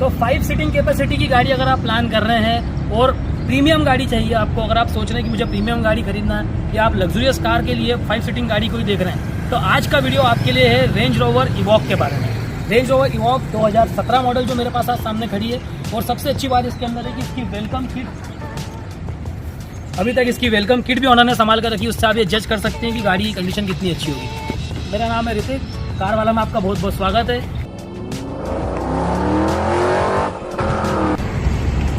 तो 5 seating capacity की गाड़ी अगर आप प्लान कर रहे हैं और प्रीमियम गाड़ी चाहिए आपको, अगर आप सोच रहे हैं कि मुझे प्रीमियम गाड़ी खरीदना है या आप लग्जरियस कार के लिए 5 सीटिंग गाड़ी कोई देख रहे हैं, तो आज का वीडियो आपके लिए है रेंज रोवर इवॉक के बारे में। रेंज रोवर इवॉक 2017 मॉडल जो मेरे पास आज सामने खड़ी है, और सबसे अच्छी बात इसके अंदर है कि इसकी वेलकम किट, अभी तक इसकी वेलकम किट भी उन्होंने संभाल कर रखी, उससे आप ये जज कर सकते हैं कि गाड़ी की कंडीशन कितनी अच्छी होगी। मेरा नाम है ऋतिक, कार वाला में आपका बहुत बहुत स्वागत है।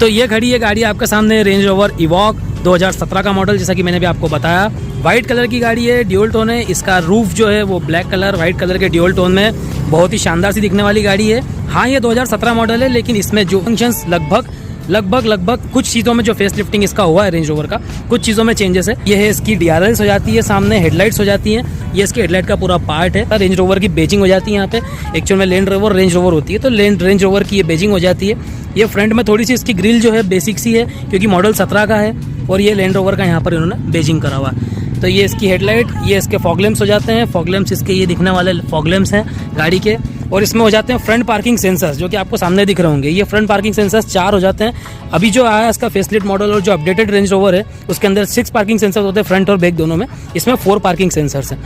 तो ये खड़ी है गाड़ी आपके सामने रेंज रोवर इवॉक 2017 का मॉडल, जैसा कि मैंने भी आपको बताया। वाइट कलर की गाड़ी है, ड्यूल टोन है, इसका रूफ जो है वो ब्लैक कलर वाइट कलर के ड्यूल टोन में बहुत ही शानदार सी दिखने वाली गाड़ी है। हाँ, ये 2017 मॉडल है, लेकिन इसमें जो फंक्शंस लगभग कुछ चीज़ों में जो फेस लिफ्टिंग इसका हुआ है रेंज रोवर का, कुछ चीज़ों में चेंजेस है। ये है इसकी DRLs हो जाती है, सामने हेडलाइट्स हो जाती हैं, ये इसकी हेडलाइट का पूरा पार्ट है। रेंज रोवर की बेजिंग हो जाती है यहाँ पे, एक्चुअल में लैंड रोवर रेंज रोवर होती है, तो रेंज रोवर की ये बेजिंग हो जाती है। ये फ्रंट में थोड़ी सी इसकी ग्रिल जो है बेसिक सी है, क्योंकि मॉडल 17 का है, और ये लैंड रोवर का यहाँ पर इन्होंने बेजिंग करा हुआ। तो ये इसकी हेडलाइट, ये इसके फॉग लैंप्स हो जाते हैं, फॉग लैंप्स इसके ये दिखने वाले फॉग लैंप्स हैं गाड़ी के। और इसमें हो जाते हैं फ्रंट पार्किंग सेंसर्स, जो कि आपको सामने दिख रहे होंगे। ये फ्रंट पार्किंग सेंसर्स 4 हो जाते हैं। अभी जो आया है इसका फेसलिफ्ट मॉडल और जो अपडेटेड रेंज रोवर है, उसके अंदर 6 पार्किंग सेंसर्स होते हैं फ्रंट और बैक दोनों में, इसमें 4 पार्किंग सेंसर्स हैं।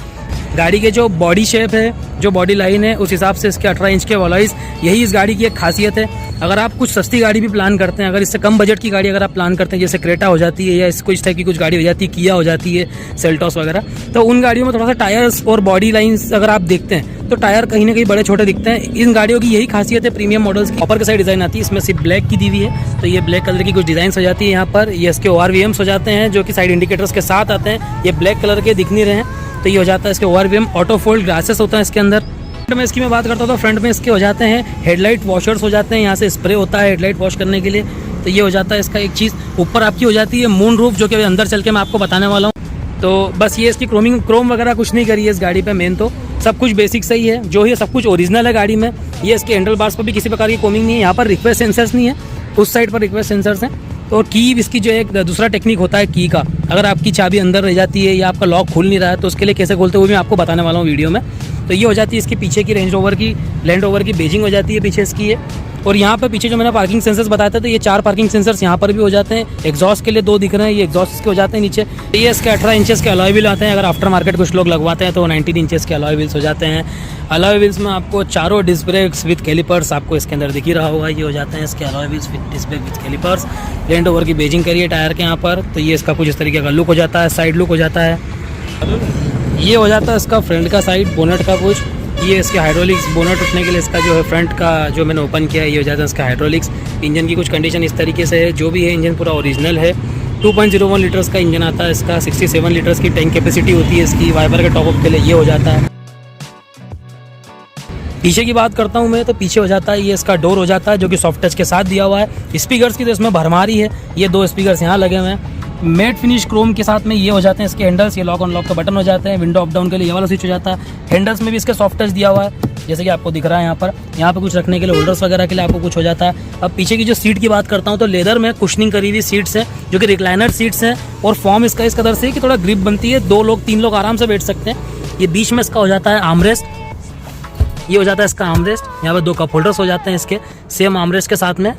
गाड़ी के जो बॉडी शेप है, जो बॉडी लाइन है, उस हिसाब से इसके 18 इंच के अलॉयज, यही इस गाड़ी की एक खासियत है। अगर आप कुछ सस्ती गाड़ी भी प्लान करते हैं, अगर इससे कम बजट की गाड़ी अगर आप प्लान करते हैं, जैसे क्रेटा हो जाती है या इस टाइप की कुछ गाड़ी हो जाती है, किया हो जाती है, सेल्टॉस वगैरह, तो उन गाड़ियों में थोड़ा सा टायर्स और बॉडी लाइन्स अगर आप देखते हैं तो टायर कहीं ना कहीं बड़े छोटे दिखते हैं। इन गाड़ियों की यही खासियत है प्रीमियम मॉडल्स की। ऊपर के साइड डिज़ाइन आती है, इसमें सिर्फ ब्लैक की दी हुई है, तो ये ब्लैक कलर की कुछ डिज़ाइन हो जाती है यहाँ पर। ये इसके ORVMs हो जाते हैं, जो कि साइड इंडिकेटर्स के साथ आते हैं, ये ब्लैक कलर के दिख नहीं रहे हैं, तो ये हो जाता है इसके ORVM। ऑटो फोल्ड ग्लासेस होता है इसके अंदर। फ्रंट में इसकी मैं बात करता हूँ तो फ्रंट में इसके हो जाते हैं हेडलाइट वॉशर्स हो जाते हैं, यहाँ से स्प्रे होता है हेडलाइट वॉश करने के लिए, तो ये हो जाता है इसका एक चीज़। ऊपर आपकी हो जाती है मून रूफ, जो कि अभी अंदर चल के मैं आपको बताने वाला हूँ। तो बस ये इसकी क्रोम वगैरह कुछ नहीं करी है इस गाड़ी पे, मेन तो सब कुछ बेसिक सही है, जो है सब कुछ ओरिजिनल है गाड़ी में। ये इसके हैंडल बार्स पर भी किसी प्रकार की कोमिंग नहीं है, यहाँ पर रिक्वेस्ट सेंसर्स नहीं है, उस साइड पर रिक्वेस्ट सेंसर्स हैं। और की इसकी जो एक दूसरा टेक्निक होता है की का, अगर आपकी चाबी अंदर रह जाती है या आपका लॉक खुल नहीं रहा है, तो उसके लिए कैसे खोलते हुए मैं आपको बताने वाला हूँ वीडियो में। तो ये हो जाती है इसके पीछे की रेंज रोवर की लैंड रोवर की बेजिंग हो जाती है पीछे इसकी ये। और यहाँ पर पीछे जो मैंने पार्किंग सेंसर्स बताया था, तो ये 4 पार्किंग सेंसर्स यहाँ पर भी हो जाते हैं। एग्जॉस्ट के लिए 2 दिख रहे हैं, ये एग्जॉस्ट के हो जाते हैं नीचे। ये इसके 18 इंचेस के अलॉय व्हील आते हैं, अगर आफ्टर मार्केट कुछ लोग लगवाते हैं तो 19 इंचेस के अलॉय व्हील्स हो जाते हैं। अलॉय व्हील्स में आपको चारों डिस्क ब्रेक्स विद कैलिपर्स आपको इसके अंदर दिख ही रहा होगा, ये हो जाते हैं इसके alloy wheels with disc brake with calipers. Land Rover की बेजिंग करिए टायर के यहाँ पर, तो ये इसका कुछ इस तरीके का लुक हो जाता है, साइड लुक हो जाता है। ये हो जाता है इसका फ्रंट का साइड बोनट का कुछ, ये इसके हाइड्रोलिक्स बोनट उठने के लिए इसका जो है फ्रंट का जो मैंने ओपन किया है, ये हो जाता है इसका हाइड्रोलिक्स। इंजन की कुछ कंडीशन इस तरीके से है, जो भी है इंजन पूरा ओरिजिनल है। 2.01 लीटर्स का इंजन आता है इसका, 67 लीटर्स की टैंक कैपेसिटी होती है इसकी। वाइपर के टॉपअप के लिए ये हो जाता है। पीछे की बात करता हूँ मैं, तो पीछे हो जाता है ये इसका डोर हो जाता है, जो कि सॉफ्ट टच के साथ दिया हुआ है। स्पीकर्स की तो इसमें भरमारी है, ये 2 स्पीकर्स यहाँ लगे हुए हैं। मैट फिनिश क्रोम के साथ में ये हो जाते हैं इसके हैंडल्स, ये लॉक अनलॉक का बटन हो जाते हैं। विंडो अप डाउन के लिए ये वाला स्विच हो जाता है। हैंडल्स में भी इसके सॉफ्ट टच दिया हुआ है, जैसे कि आपको दिख रहा है यहाँ पर। यहाँ पे कुछ रखने के लिए होल्डर्स वगैरह के लिए आपको कुछ हो जाता है। अब पीछे की जो सीट की बात करता हूँ, तो लेदर में कुशनिंग करी हुई सीट्स हैं, जो कि रिक्लाइनर सीट्स हैं, और फॉर्म इसका इस कदर से है कि थोड़ा ग्रिप बनती है, 2 लोग 3 लोग आराम से बैठ सकते हैं। ये बीच में इसका हो जाता है आर्मरेस्ट, ये हो जाता है इसका आर्मरेस्ट। यहाँ पे 2 कप होल्डर्स हो जाते हैं इसके, सेम आर्मरेस्ट के साथ में।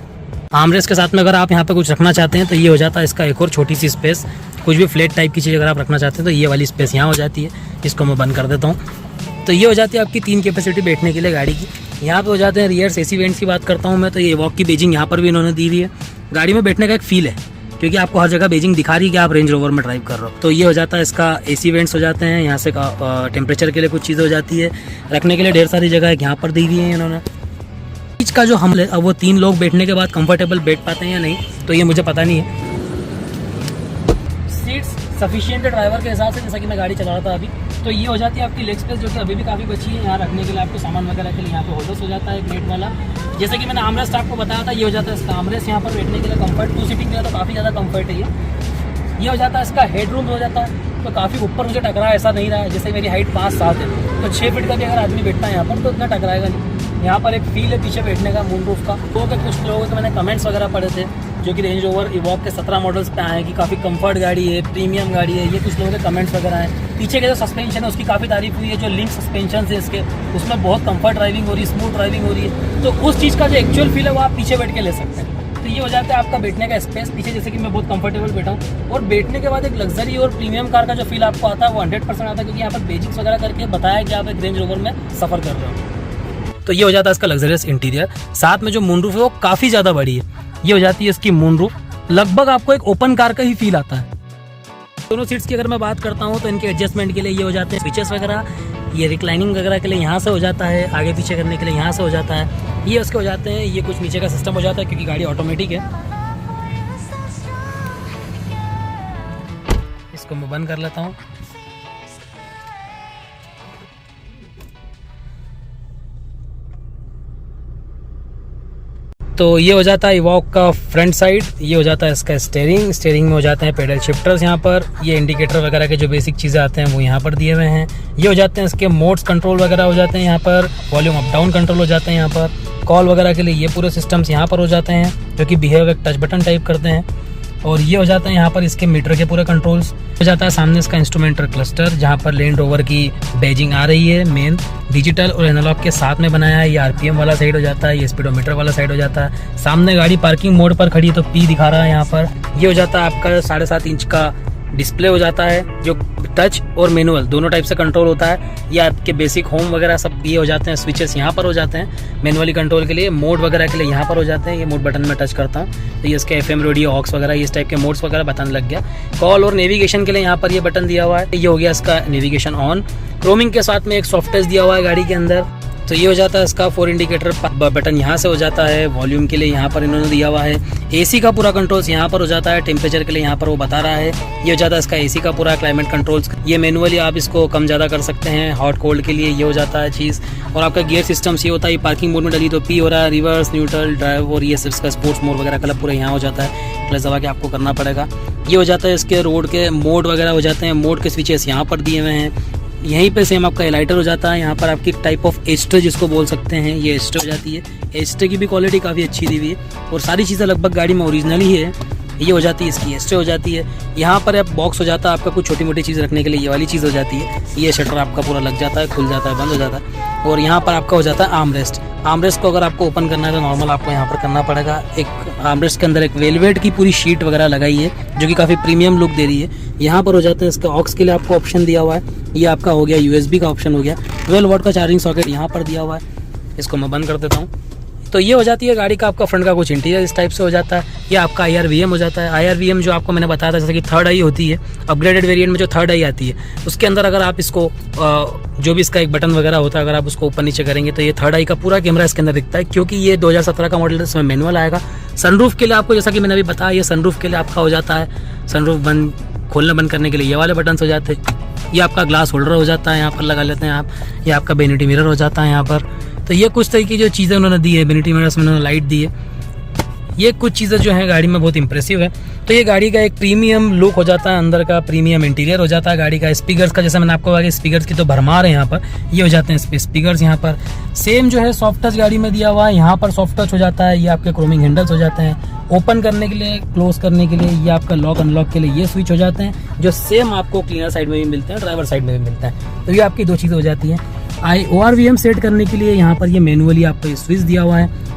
आर्मरेस्ट के साथ में अगर आप यहाँ पे कुछ रखना चाहते हैं, तो ये हो जाता है इसका एक और छोटी सी स्पेस। कुछ भी फ्लैट टाइप की चीज़ अगर आप रखना चाहते हैं, तो ये वाली स्पेस यहाँ हो जाती है। इसको मैं बंद कर देता हूँ। तो ये हो जाती है आपकी 3 कैपेसिटी बैठने के लिए गाड़ी की। यहाँ पे हो जाते हैं रियर्स AC वेंट्स की बात करता हूँ मैं, तो ये वॉक की बेजिंग यहाँ पर भी इन्होंने दी हुई है। गाड़ी में बैठने का एक फील है, क्योंकि आपको हर जगह बेजिंग दिखा रही है कि आप रेंज रोवर में ड्राइव कर रहे हो। तो ये हो जाता है इसका AC वेंट्स हो जाते हैं, यहाँ से टेम्परेचर के लिए कुछ चीज़ हो जाती है, रखने के लिए ढेर सारी जगह यहाँ पर दी हुई है इन्होंने। बीच का जो हम अब वो 3 लोग बैठने के बाद कंफर्टेबल बैठ पाते हैं या नहीं, तो ये मुझे पता नहीं है। सीट्स सफिशिएंट है ड्राइवर के हिसाब से, जैसा कि मैं गाड़ी चला रहा था अभी। तो ये हो जाती है आपकी लेग स्पेस, जो कि अभी भी काफ़ी बची है। यहाँ रखने के लिए आपको सामान वगैरह के लिए यहाँ पे होल्डर्स हो जाता है प्लेट वाला। जैसे कि मैंने आर्मरेस्ट आपको बताया था, ये हो जाता है इसका आर्मरेस्ट, यहाँ पर बैठने के लिए कंफर्ट 2 सीटिंग के लिए तो काफ़ी ज़्यादा कंफर्ट है ये हो जाता है इसका हेडरूम हो जाता है, तो काफ़ी ऊपर मुझे टकरा ऐसा नहीं रहा है। जैसे मेरी हाइट 5-7 है, तो 6 फीट का भी अगर आदमी बैठता है यहाँ पर तो उतना टकराएगा नहीं। यहाँ पर एक फील है पीछे बैठने का मून रूफ का। तो कुछ लोगों के मैंने कमेंट्स वगैरह पढ़े थे जो कि रेंज रोवर इवॉक के 17 मॉडल्स पे आए कि काफ़ी कंफर्ट गाड़ी है, प्रीमियम गाड़ी है, ये कुछ लोगों के कमेंट्स वगैरह हैं। पीछे के जो सस्पेंशन है उसकी काफ़ी तारीफ हुई है, जो लिंक सस्पेंशन है इसके उसमें बहुत कंफर्ट ड्राइविंग हो रही है, स्मूथ ड्राइविंग हो रही है। तो उस चीज़ का जो एक्चुअल फील है वो आप पीछे बैठ के ले सकते हैं। तो ये हो जाता है आपका बैठने का स्पेस पीछे, जैसे कि मैं बहुत कंफर्टेबल बैठा हूँ। और बैठने के बाद एक लग्जरी और प्रीमियम कार का जो फील आपको आता है वो 100% आता है, क्योंकि यहाँ पर बेसिक्स वगैरह करके बताया कि आप एक रेंज रोवर में सफ़र कर रहे हो। तो ये हो जाता है इसका लग्जरियस इंटीरियर। साथ में जो मून रूफ है वो काफ़ी ज़्यादा बड़ी है। ये हो जाती है इसकी मून रूफ, लगभग आपको एक ओपन कार का ही फील आता है। दोनों सीट्स की अगर मैं बात करता हूँ तो इनके एडजस्टमेंट के लिए ये हो जाते हैं स्विचेस वगैरह। ये रिक्लाइनिंग वगैरह के लिए यहाँ से हो जाता है, आगे पीछे करने के लिए यहाँ से हो जाता है, ये उसके हो जाते हैं। ये कुछ नीचे का सिस्टम हो जाता है क्योंकि गाड़ी ऑटोमेटिक है। इसको मैं बंद कर लेता हूँ। तो ये हो जाता है इवॉक का फ्रंट साइड। ये हो जाता है इसका स्टेयरिंग में हो जाते हैं पेडल शिफ्टर्स यहाँ पर। ये इंडिकेटर वगैरह के जो बेसिक चीज़ें आते हैं वो यहाँ पर दिए हुए हैं। ये हो जाते हैं इसके मोड्स कंट्रोल वगैरह हो जाते हैं यहाँ पर, वॉल्यूम अप डाउन कंट्रोल हो जाते हैं यहाँ पर, कॉल वगैरह के लिए ये पूरे सिस्टम्स यहाँ पर हो जाते हैं जो कि बिहेव एक टच बटन टाइप करते हैं। और ये हो जाता है यहाँ पर इसके मीटर के पूरे कंट्रोल्स हो जाता है। सामने इसका इंस्ट्रूमेंटल क्लस्टर जहाँ पर लैंड रोवर की बैजिंग आ रही है, मेन डिजिटल और एनालॉग के साथ में बनाया है। ये आरपीएम वाला साइड हो जाता है, ये स्पीडोमीटर वाला साइड हो जाता है। सामने गाड़ी पार्किंग मोड पर खड़ी है तो पी दिखा रहा है यहाँ पर। ये हो जाता है आपका 7.5 इंच का डिस्प्ले हो जाता है जो टच और मैनुअल दोनों टाइप से कंट्रोल होता है। ये आपके बेसिक होम वगैरह सब ये हो जाते हैं, स्विचेस यहाँ पर हो जाते हैं मैनुअली कंट्रोल के लिए, मोड वगैरह के लिए यहाँ पर हो जाते हैं। ये मोड बटन में टच करता हूँ तो ये इसके FM रेडियो ऑक्स वगैरह इस टाइप के मोड्स वगैरह बताने लग गया। कॉल और नेविगेशन के लिए यहाँ पर ये बटन दिया हुआ है। ये हो गया इसका नेविगेशन ऑन। क्रोमिंग के साथ में एक सॉफ्ट टच दिया हुआ है गाड़ी के अंदर। तो ये हो जाता है इसका 4 इंडिकेटर बटन यहाँ से हो जाता है। वॉल्यूम के लिए यहाँ पर इन्होंने दिया हुआ है। एसी का पूरा कंट्रोल्स यहाँ पर हो जाता है। टेम्परेचर के लिए यहाँ पर वो बता रहा है। ये हो जाता है इसका एसी का पूरा क्लाइमेट कंट्रोल्स। ये मैनुअली आप इसको कम ज़्यादा कर सकते हैं। हॉट कोल्ड के लिए ये हो जाता है चीज़। और आपका गियर सिस्टम्स ये होता है, पार्किंग मोड में डली तो पी हो रहा है, रिवर्स, न्यूट्रल, ड्राइव और ये इसका स्पोर्ट्स मोड वगैरह कलर पूरा यहाँ हो जाता है। प्लस दबा के आपको करना पड़ेगा। ये हो जाता है इसके रोड के मोड वगैरह हो जाते हैं। मोड के स्विचेस यहाँ पर दिए हुए हैं। यहीं पे सेम आपका एलाइटर हो जाता है। यहाँ पर आपकी टाइप ऑफ एस्टर जिसको बोल सकते हैं ये एस्टर हो जाती है। एस्टर की भी क्वालिटी काफ़ी अच्छी दी हुई है और सारी चीज़ें लगभग गाड़ी में ओरिजिनल ही है। ये हो जाती है इसकी एस्टर हो जाती है। यहाँ पर आप बॉक्स हो जाता है आपका कुछ छोटी मोटी चीज़ रखने के लिए, ये वाली चीज़ हो जाती है। ये शटर आपका पूरा लग जाता है, खुल जाता है, बंद हो जाता है। और यहाँ पर आपका हो जाता है आर्मरेस्ट। आर्मरेस्ट को अगर आपको ओपन करना है तो नॉर्मल आपको यहाँ पर करना पड़ेगा। एक आर्मरेस्ट के अंदर एक वेलवेट की पूरी शीट वगैरह लगाई है जो कि काफ़ी प्रीमियम लुक दे रही है। यहाँ पर हो जाता है इसका ऑक्स के लिए आपको ऑप्शन दिया हुआ है। ये आपका हो गया USB का ऑप्शन हो गया। 12 वॉट का चार्जिंग सॉकेट यहाँ पर दिया हुआ है। इसको मैं बंद कर देता हूँ। तो ये हो जाती है गाड़ी का आपका फ्रंट का कुछ इंटीरियर इस टाइप से हो जाता है। ये आपका IRVM हो जाता है। IRVM जो आपको मैंने बताया था जैसे कि 3rd आई होती है, अपग्रेडेड वेरिएंट में जो 3rd आई आती है उसके अंदर अगर आप इसको जो भी इसका एक बटन वगैरह होता है अगर आप उसको ऊपर नीचे करेंगे तो ये 3rd आई का पूरा कैमरा इसके अंदर दिखता है, क्योंकि ये 2017 का मॉडल है, इसमें मैनुअल आएगा। सनरूफ के लिए आपको जैसा कि मैंने अभी बताया, ये सनरूफ के लिए आपका हो जाता है सनरूफ बंद खोलना बंद करने के लिए ये वाले बटन हो जाते हैं। ये आपका ग्लास होल्डर हो जाता है, यहाँ पर लगा लेते हैं आप। ये आपका वेनिटी मिरर हो जाता है यहाँ पर। तो ये कुछ तरीके की जो चीज़ें उन्होंने दी है, वेनिटी मिरर्स में उन्होंने लाइट दी है। ये कुछ चीज़ें जो है गाड़ी में बहुत इंप्रेसिव है। तो ये गाड़ी का एक प्रीमियम लुक हो जाता है, अंदर का प्रीमियम इंटीरियर हो जाता है गाड़ी का। स्पीकर्स का जैसे मैंने आपको कहा कि स्पीकर्स की तो भरमार है यहाँ पर। ये हो जाते हैं स्पीकर्स यहाँ पर। सेम जो है सॉफ्ट टच गाड़ी में दिया हुआ है, यहाँ पर सॉफ्ट टच हो जाता है। ये आपके क्रोमिंग हैंडल्स हो जाते हैं ओपन करने के लिए, क्लोज करने के लिए। ये आपका लॉक अनलॉक के लिए ये स्विच हो जाते हैं जो सेम आपको क्लीनर साइड में भी मिलते हैं, ड्राइवर साइड में भी मिलता है। तो ये आपकी दो चीज़ें हो जाती हैं। ORVM सेट करने के लिए यहाँ पर ये मैनुअली आपको ये स्विच दिया हुआ है।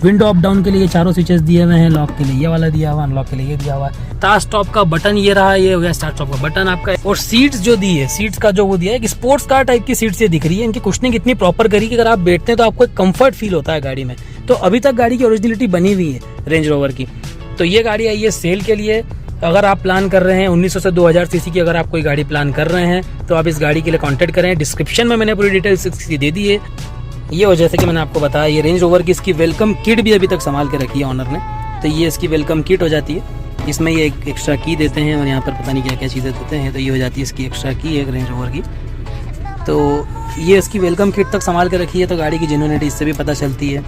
विंडो अप डाउन के लिए ये चारों स्विचेस दिए हुए हैं। लॉक के लिए ये वाला दिया हुआ है, अनलॉक के लिए ये दिया हुआ है। स्टार्ट स्टॉप का बटन ये रहा, ये हो गया स्टार्ट स्टॉप का बटन आपका। और सीट्स जो दी है, सीट्स का जो वो दिया है कि स्पोर्ट्स कार टाइप की सीट्स ये दिख रही है। इनकी कुशनिंग इतनी प्रॉपर करी कि अगर आप बैठते हैं तो आपको एक कंफर्ट फील होता है गाड़ी में। तो अभी तक गाड़ी की ओरिजिनलिटी बनी हुई है रेंज रोवर की। तो ये गाड़ी आई है सेल के लिए। अगर आप प्लान कर रहे हैं 1900 से 2000 सीसी की, अगर आप कोई गाड़ी प्लान कर रहे हैं तो आप इस गाड़ी के लिए कांटेक्ट करें। डिस्क्रिप्शन में मैंने पूरी डिटेल्स इसकी दे दी है। ये हो जैसे कि मैंने आपको बताया, ये रेंज रोवर की इसकी वेलकम किट भी अभी तक संभाल के रखी है ऑनर ने। तो ये इसकी वेलकम किट हो जाती है। इसमें ये एक एक्स्ट्रा की देते हैं और यहाँ पर पता नहीं क्या क्या चीज़ें देते हैं। तो ये हो जाती है इसकी एक्स्ट्रा की है रेंज रोवर की। तो ये इसकी वेलकम किट तक संभाल के रखी है, तो गाड़ी की जेन्युइनिटी इससे भी पता चलती है।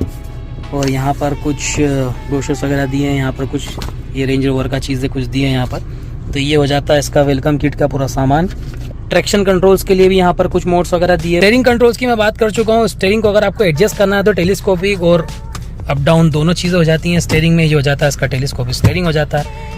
और यहाँ पर कुछ ब्रोशर्स वगैरह दिए हैं, यहाँ पर कुछ ये रेंज रोवर का चीज़ें कुछ दिए हैं यहाँ पर। तो ये हो जाता है इसका वेलकम किट का पूरा सामान। ट्रैक्शन कंट्रोल्स के लिए भी यहाँ पर कुछ मोड्स वगैरह दिए। स्टीयरिंग कंट्रोल्स की मैं बात कर चुका हूँ। स्टीयरिंग को अगर आपको एडजस्ट करना है तो टेलीस्कोपिक और अप डाउन दोनों चीज़ें हो जाती हैं। स्टीयरिंग में ये हो जाता है, इसका टेलीस्कोपिक स्टीयरिंग हो जाता है,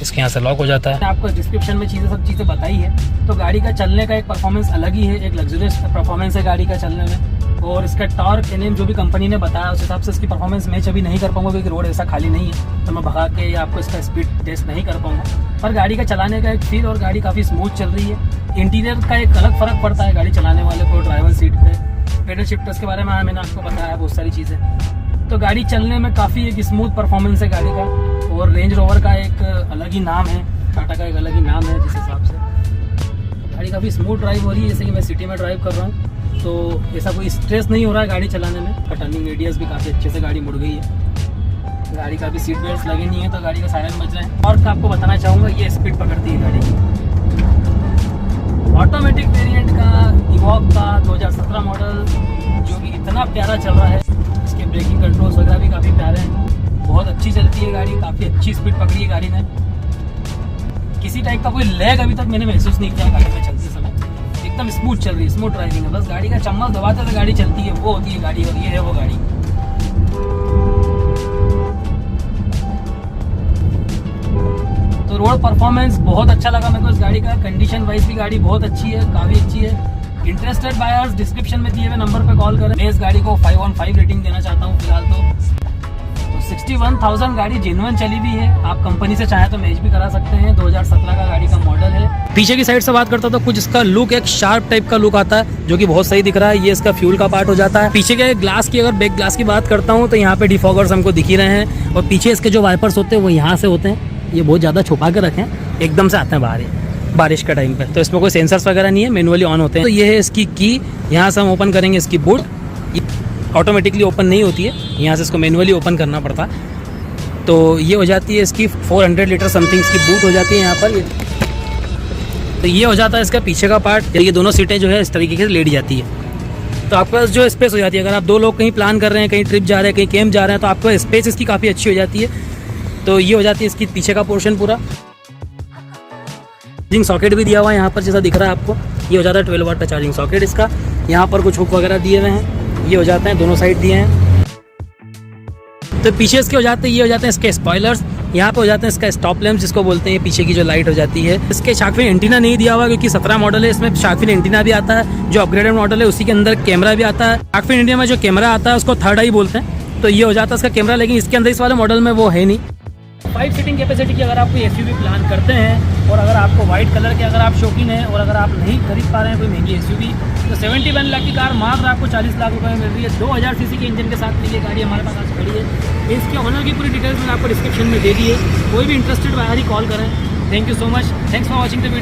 इसके यहाँ से लॉक हो जाता है। आपको डिस्क्रिप्शन में सब चीज़ें बताई है। तो गाड़ी का चलने का एक परफॉर्मेंस अलग ही है, एक लग्जरियस परफॉर्मेंस है गाड़ी का चलने में। और इसका टॉर्क एनएम जो भी कंपनी ने बताया उस हिसाब से इसकी परफॉर्मेंस मैच अभी नहीं कर पाऊंगा, क्योंकि रोड ऐसा खाली नहीं है तो मैं भगा के आपको इसका स्पीड टेस्ट नहीं कर पाऊंगा। पर गाड़ी का चलाने का एक फील और गाड़ी काफ़ी स्मूथ चल रही है। इंटीरियर का एक अलग फ़र्क पड़ता है गाड़ी चलाने वाले को। ड्राइवर सीट पे पेडल शिफ्टर्स के बारे में मैंने आपको बताया बहुत सारी चीज़ें। तो गाड़ी चलने में काफ़ी एक स्मूथ परफॉर्मेंस है गाड़ी का। और रेंज रोवर का एक अलग ही नाम है, टाटा का एक अलग ही नाम है, जिस हिसाब से गाड़ी काफ़ी स्मूथ ड्राइव हो रही है। जैसे कि मैं सिटी में ड्राइव कर रहा हूँ तो ऐसा कोई स्ट्रेस नहीं हो रहा है गाड़ी चलाने में। टर्निंग रेडियस भी काफ़ी अच्छे से गाड़ी मुड़ गई है। गाड़ी का भी सीट बेल्ट लगे नहीं है तो गाड़ी का सायरन बज रहे हैं। और आपको बताना चाहूँगा ये स्पीड पकड़ती है गाड़ी की। ऑटोमेटिक वेरिएंट का इवॉक का 2017 मॉडल जो कि इतना प्यारा चल रहा है, इसके ब्रेकिंग कंट्रोल्स वगैरह भी काफ़ी प्यारे हैं। बहुत अच्छी चलती है गाड़ी, काफ़ी अच्छी स्पीड पकड़ी है गाड़ी ने। किसी टाइप का कोई लैग अभी तक मैंने महसूस नहीं किया गाड़ी में चलते समय। एकदम स्मूथ चल रही है, स्मूथ ड्राइविंग है। बस गाड़ी का चम्मच दबाते तो गाड़ी चलती है, वो होती है गाड़ी और ये है वो गाड़ी। तो रोड परफॉर्मेंस बहुत अच्छा लगा मेरे को इस गाड़ी का। कंडीशन वाइज भी गाड़ी बहुत अच्छी है, काफ़ी अच्छी है। इंटरेस्टेड बायर्स डिस्क्रिप्शन में दिए हुए नंबर पे कॉल करें। मैं इस गाड़ी को 5/5 रेटिंग देना चाहता हूँ फिलहाल तो 61,000 गाड़ी जेन्युइन चली भी है। आप कंपनी से चाहे तो मैच भी करा सकते हैं। 2017 का गाड़ी का मॉडल है। पीछे की साइड से बात करता तो कुछ इसका लुक एक शार्प टाइप का लुक आता है जो कि बहुत सही दिख रहा है। ये इसका फ्यूल का पार्ट हो जाता है। पीछे के ग्लास की अगर बैक ग्लास की बात करता हूँ तो यहाँ पे डिफॉगर्स हमको दिख ही रहे हैं। और पीछे इसके जो वाइपर्स होते हैं वो यहाँ से होते हैं। ये बहुत ज़्यादा छुपा के रखें, एकदम से आते हैं बाहर बारिश का टाइम पे। तो इसमें कोई सेंसर्स वगैरह नहीं है, मैनुअली ऑन होते हैं। तो ये है इसकी की, यहाँ से हम ओपन करेंगे इसकी बूट। ऑटोमेटिकली ओपन नहीं होती है, यहाँ से इसको मैनुअली ओपन करना पड़ता है। तो ये हो जाती है इसकी 400 लीटर समथिंग इसकी बूट हो जाती है यहाँ पर। तो ये हो जाता है इसका पीछे का पार्ट। ये दोनों सीटें जो है इस तरीके से लेट जाती है तो आपके पास जो स्पेस हो जाती है। अगर आप 2 लोग कहीं प्लान कर रहे हैं, कहीं ट्रिप जा रहे हैं, कहीं कैंप जा रहे हैं तो आपको स्पेस इसकी काफ़ी अच्छी हो जाती है। तो ये हो जाती है इसकी पीछे का पोर्शन पूरा। चार्जिंग सॉकेट भी दिया हुआ है यहाँ पर, जैसा दिख रहा है आपको। ये हो जाता है 12 वाट का चार्जिंग सॉकेट इसका। यहाँ पर कुछ हुक वगैरह दिए हुए हैं, ये हो जाते हैं, दोनों साइड दिए हैं। तो पीछे इसके हो जाते हैं, ये हो जाते हैं इसके स्पॉयलर्स। यहाँ पे हो जाते हैं इसका स्टॉप लैम्प जिसको बोलते हैं, पीछे की जो लाइट हो जाती है। इसके शार्क फिन एंटीना नहीं दिया हुआ क्योंकि 17 मॉडल है, इसमें शार्क फिन एंटीना भी आता है। जो अपग्रेडेड मॉडल है उसी के अंदर कैमरा भी आता है। शार्क फिन एंटीना में जो कैमरा आता है उसको थर्ड आई बोलते हैं। तो ये हो जाता है इसका कैमरा, लेकिन इसके अंदर इस वाले मॉडल में वो है नहीं। 5 सीटिंग कैपेसिटी की अगर आप कोई SUV प्लान करते हैं और अगर आपको व्हाइट कलर के अगर आप शौकीन हैं और अगर आप नहीं खरीद पा रहे हैं कोई महंगी SUV, तो 71 लाख की कार मात्र आपको 40 लाख रुपए में मिल रही है। 2000 सीसी के इंजन के साथ ये गाड़ी हमारे पास आज खड़ी है। इसके ऑनर की पूरी डिटेल्स मैंने आपको डिस्क्रिप्शन में दे दी है। कोई भी इंटरेस्टेड बाहर ही कॉल करें। Thank you so much, thanks for watching the video.